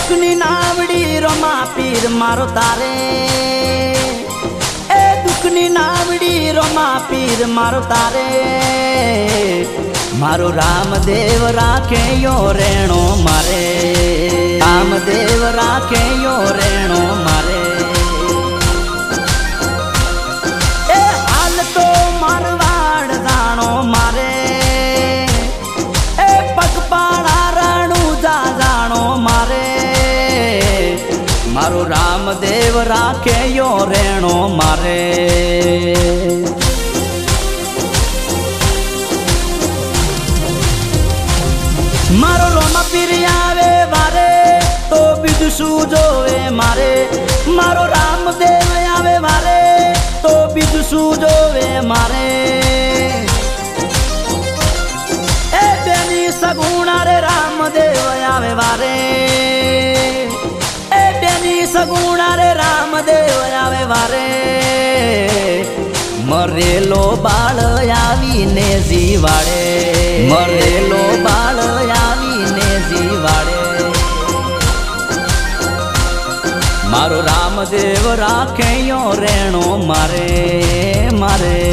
दुखनी नावड़ी रोमा पीर मारो तारे, ए दुखनी नावड़ी रोमा पीर मारो तारे। मारो रामदेव राखे यो रेणो मारे, रामदेव राखे यो रेणो मारे। ए हाल तो मारवाड़ जानो मारे, ए पगपाड़ा रणु जा जानो मारे। मारो रामदेव राखे यो रेणो मारे। मारो रोमा पीर आवे वारे तो बिजु सूजोवे मारे। मारो रामदेव आवे वारे तो बिजु सूजोवे मारे। ए बेनी सगुणा रे रामदेव आवे वारे, ए बेनी सगुणा रे रामदेव आवे वारे। मरेलो बाळ आवीने जीवाड़े, मरेलो बाळ आवीने जीवाड़े। मारो रामदेव राखे यो रेणो मारे मारे।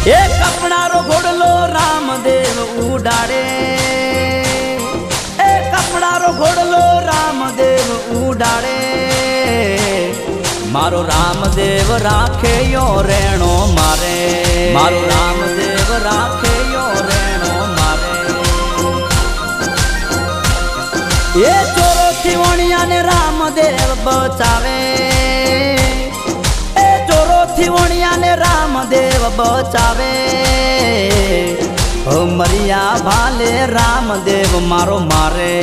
एक अपना रो घोड़लो रामदेव उड़ाड़े, एक अपना रो घोड़लो रामदेव उड़ाड़े। मारो रामदेव राखे यो रेणो मारे, मारो रामदेव राखे यो रेणो मारे। ये चोरो थी वणिया ने रामदेव बचावे, वणिया ने रामदेव बचावे। ओ मरिया भाले रामदेव मारो मारे।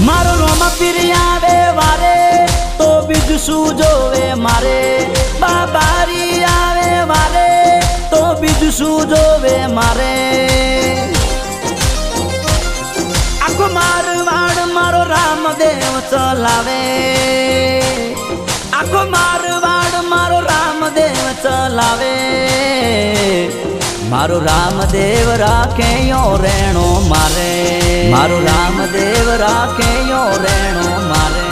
मारो रोमा पीर आवे वारे तो बिजु सूजोवे मारे। बाबारी आवे वारे तो बिजु सूजोवे मारे। आखो मारवाड़ मारो रामदेव चलावे, आखो मारवाड़ मारो रामदेव चलावे। मारो रामदेव राखे यो रेणो मारे, मारो रामदेव राखे यो रेणो मारे।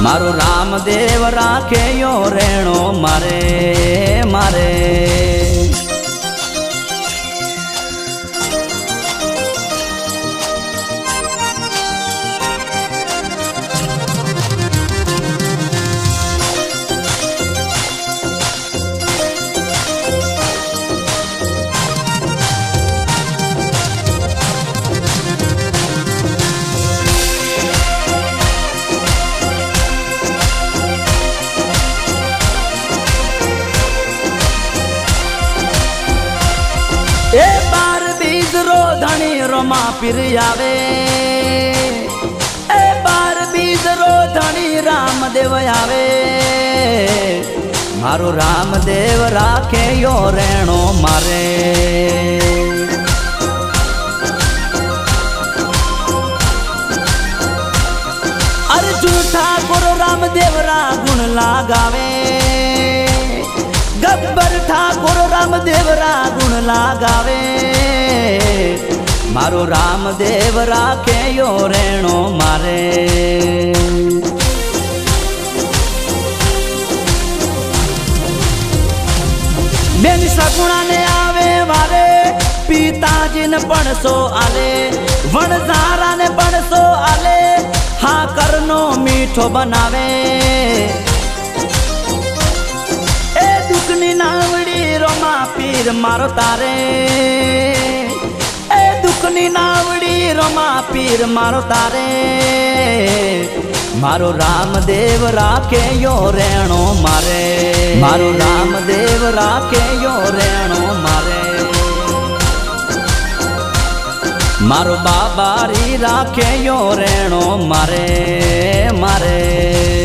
मारो रामदेव राखे यो रेणो मारे मारे। ए बार बीज रो धनी रोमा पीर आवे, ए बार बीज रो धनी रामदेव आवे। मारो रामदेव राखे यो रेणो मारे। अर्जुन ठाकुर रामदेव रा गुण लगावे, गब्बर ठाकुर रामदेव रा गुण लगावे। मारो रामदेव राखे यो रेणो मारे। बेन सगुणा ने आवे वारे पिताजी ने पणसो आले, वणजारा ने पणसो आले। हाँ करनो मीठो बनावे। ए दुखनी नावड़ी रोमा पीर मारो तारे, ए दुखनी नावड़ी रोमा पीर मारो तारे। મારો રામદેવ રાખે યો રેણો મારે, મારો રામદેવ રાખે યો રેણો મારે, મારો બાબારી રાખે યો રેણો મારે મારે.